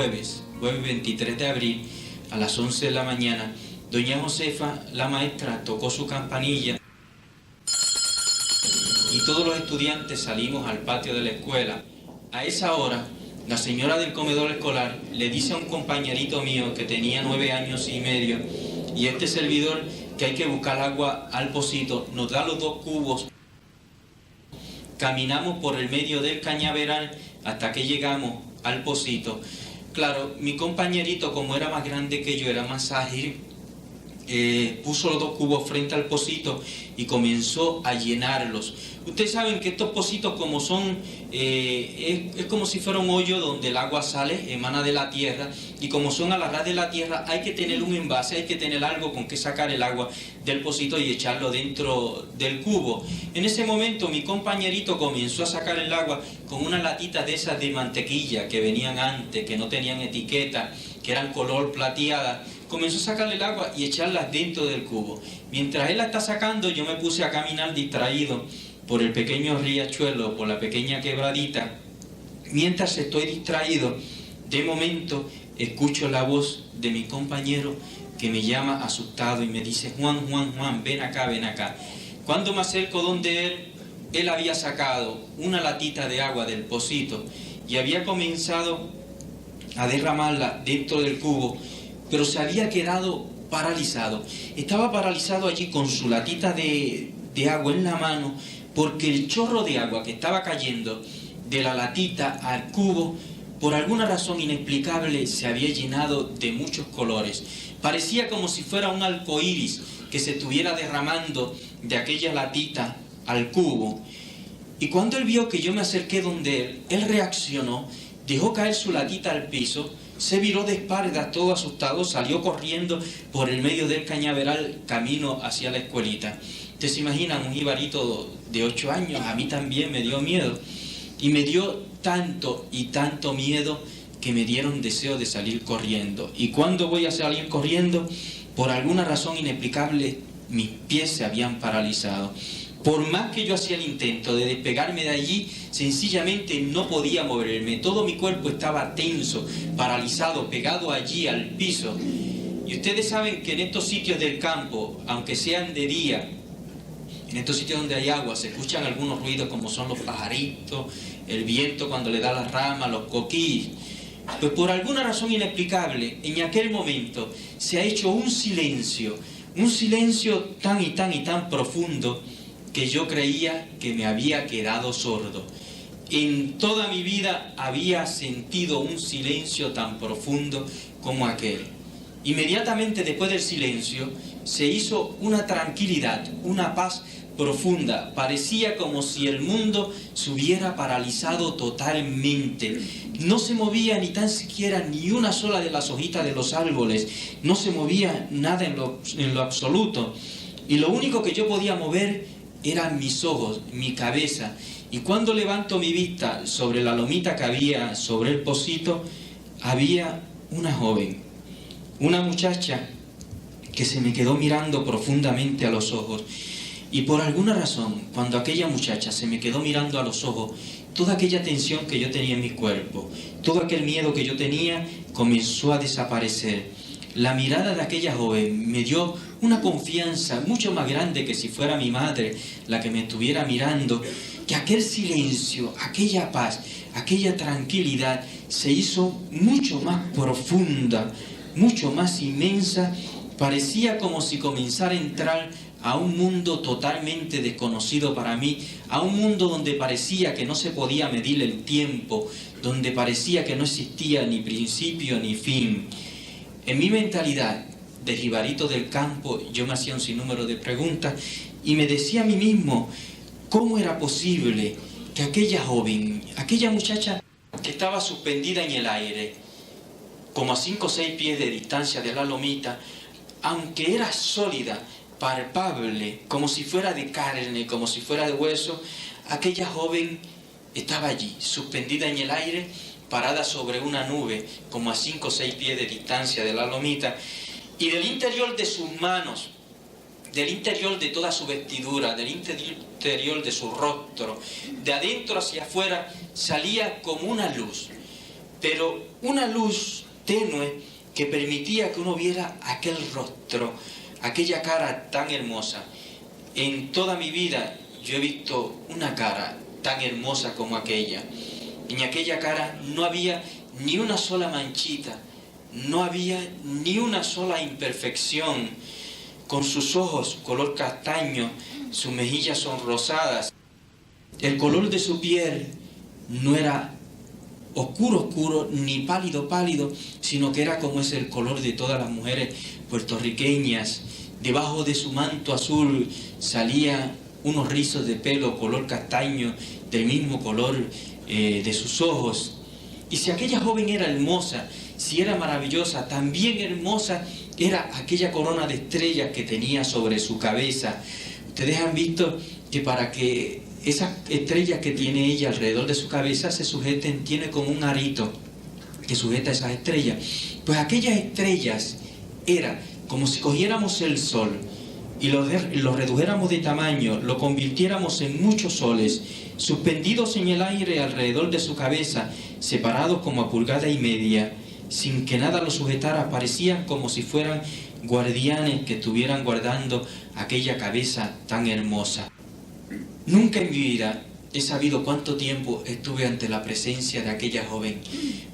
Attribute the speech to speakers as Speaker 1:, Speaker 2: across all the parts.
Speaker 1: jueves 23 de abril, a las 11 de la mañana, doña Josefa, la maestra, tocó su campanilla y todos los estudiantes salimos al patio de la escuela. A esa hora, la señora del comedor escolar le dice a un compañerito mío que tenía 9 años y medio y este servidor que hay que buscar agua al pocito, nos da los 2 cubos. Caminamos por el medio del cañaveral hasta que llegamos al pocito. Claro, mi compañerito, como era más grande que yo, era más ágil, puso los 2 cubos frente al pocito y comenzó a llenarlos. Ustedes saben que estos pocitos, como son, es como si fuera un hoyo donde el agua sale, emana de la tierra, y como son a la ras de la tierra, hay que tener un envase, hay que tener algo con que sacar el agua del pocito y echarlo dentro del cubo. En ese momento mi compañerito comenzó a sacar el agua con una latita de esas de mantequilla que venían antes, que no tenían etiqueta, que eran color plateada. Comenzó a sacarle el agua y echarla dentro del cubo. Mientras él la está sacando, yo me puse a caminar distraído por el pequeño riachuelo, por la pequeña quebradita. Mientras estoy distraído, de momento escucho la voz de mi compañero que me llama asustado y me dice: Juan, Juan, Juan, ven acá, ven acá. Cuando me acerco donde él había sacado una latita de agua del pocito y había comenzado a derramarla dentro del cubo, pero se había quedado paralizado. Estaba paralizado allí con su latita de agua en la mano, porque el chorro de agua que estaba cayendo de la latita al cubo, por alguna razón inexplicable, se había llenado de muchos colores. Parecía como si fuera un arcoíris que se estuviera derramando de aquella latita al cubo. Y cuando él vio que yo me acerqué donde él reaccionó, dejó caer su latita al piso, se viró de espaldas todo asustado, salió corriendo por el medio del cañaveral camino hacia la escuelita. Ustedes se imaginan, un jibarito de 8 años, a mí también me dio miedo. Y me dio tanto y tanto miedo que me dieron deseo de salir corriendo. Y cuando voy a salir corriendo, por alguna razón inexplicable, mis pies se habían paralizado. Por más que yo hacía el intento de despegarme de allí, sencillamente no podía moverme. Todo mi cuerpo estaba tenso, paralizado, pegado allí al piso. Y ustedes saben que en estos sitios del campo, aunque sean de día, en estos sitios donde hay agua, se escuchan algunos ruidos como son los pajaritos, el viento cuando le da las ramas, los coquís. Pues por alguna razón inexplicable, en aquel momento se ha hecho un silencio tan y tan y tan profundo, que yo creía que me había quedado sordo. En toda mi vida había sentido un silencio tan profundo como aquel. Inmediatamente después del silencio se hizo una tranquilidad, una paz profunda. Parecía como si el mundo se hubiera paralizado totalmente. No se movía ni tan siquiera ni una sola de las hojitas de los árboles. No se movía nada en lo absoluto. Y lo único que yo podía mover eran mis ojos, mi cabeza. Y cuando levanto mi vista sobre la lomita que había sobre el pocito, había una joven, una muchacha que se me quedó mirando profundamente a los ojos. Y por alguna razón, cuando aquella muchacha se me quedó mirando a los ojos, toda aquella tensión que yo tenía en mi cuerpo, todo aquel miedo que yo tenía, comenzó a desaparecer. La mirada de aquella joven me dio una confianza mucho más grande que si fuera mi madre la que me estuviera mirando, que aquel silencio, aquella paz, aquella tranquilidad se hizo mucho más profunda, mucho más inmensa. Parecía como si comenzara a entrar a un mundo totalmente desconocido para mí, a un mundo donde parecía que no se podía medir el tiempo, donde parecía que no existía ni principio ni fin. En mi mentalidad de jibarito del campo, yo me hacía un sinnúmero de preguntas y me decía a mí mismo, ¿cómo era posible que aquella joven, aquella muchacha que estaba suspendida en el aire, como a 5 o 6 pies de distancia de la lomita, aunque era sólida, palpable, como si fuera de carne, como si fuera de hueso, aquella joven estaba allí, suspendida en el aire, parada sobre una nube, como a 5 o 6 pies de distancia de la lomita, y del interior de sus manos, del interior de toda su vestidura, del interior de su rostro, de adentro hacia afuera, salía como una luz. pero una luz tenue que permitía que uno viera aquel rostro, aquella cara tan hermosa. En toda mi vida yo he visto una cara tan hermosa como aquella. En aquella cara no había ni una sola manchita, no había ni una sola imperfección. Con sus ojos color castaño, sus mejillas sonrosadas. El color de su piel no era oscuro, oscuro, ni pálido, pálido, sino que era como es el color de todas las mujeres puertorriqueñas. Debajo de su manto azul salían unos rizos de pelo color castaño, del mismo color de sus ojos. Y si aquella joven era hermosa, si era maravillosa, también hermosa era aquella corona de estrellas que tenía sobre su cabeza. Ustedes han visto que para que esas estrellas que tiene ella alrededor de su cabeza se sujeten, tiene como un arito que sujeta esas estrellas. Pues aquellas estrellas era como si cogiéramos el sol y lo redujéramos de tamaño, lo convirtiéramos en muchos soles, suspendidos en el aire alrededor de su cabeza, separados como a pulgada y media, sin que nada los sujetara. Parecían como si fueran guardianes que estuvieran guardando aquella cabeza tan hermosa. Nunca en mi vida he sabido cuánto tiempo estuve ante la presencia de aquella joven,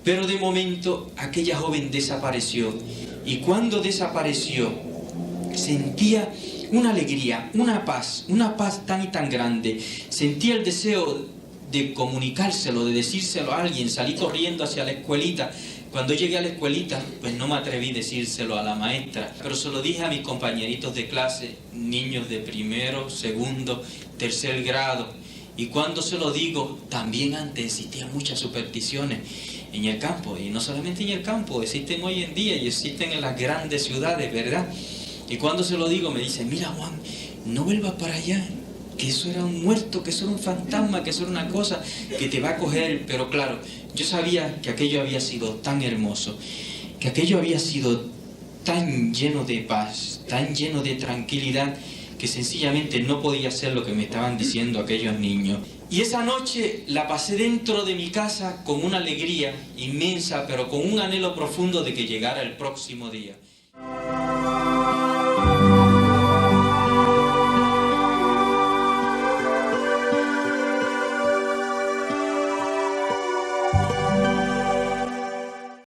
Speaker 1: pero de momento aquella joven desapareció, y cuando desapareció sentía una alegría, una paz tan y tan grande. Sentía el deseo de comunicárselo, de decírselo a alguien. Salí corriendo hacia la escuelita. Cuando llegué a la escuelita, pues no me atreví a decírselo a la maestra, pero se lo dije a mis compañeritos de clase, niños de primero, segundo, tercer grado. Y cuando se lo digo, también antes existían muchas supersticiones en el campo, y no solamente en el campo, existen hoy en día y existen en las grandes ciudades, ¿verdad? Y cuando se lo digo, me dicen: mira, Juan, no vuelvas para allá, que eso era un muerto, que eso era un fantasma, que eso era una cosa que te va a coger. Pero claro, yo sabía que aquello había sido tan hermoso, que aquello había sido tan lleno de paz, tan lleno de tranquilidad, que sencillamente no podía ser lo que me estaban diciendo aquellos niños. Y esa noche la pasé dentro de mi casa con una alegría inmensa, pero con un anhelo profundo de que llegara el próximo día.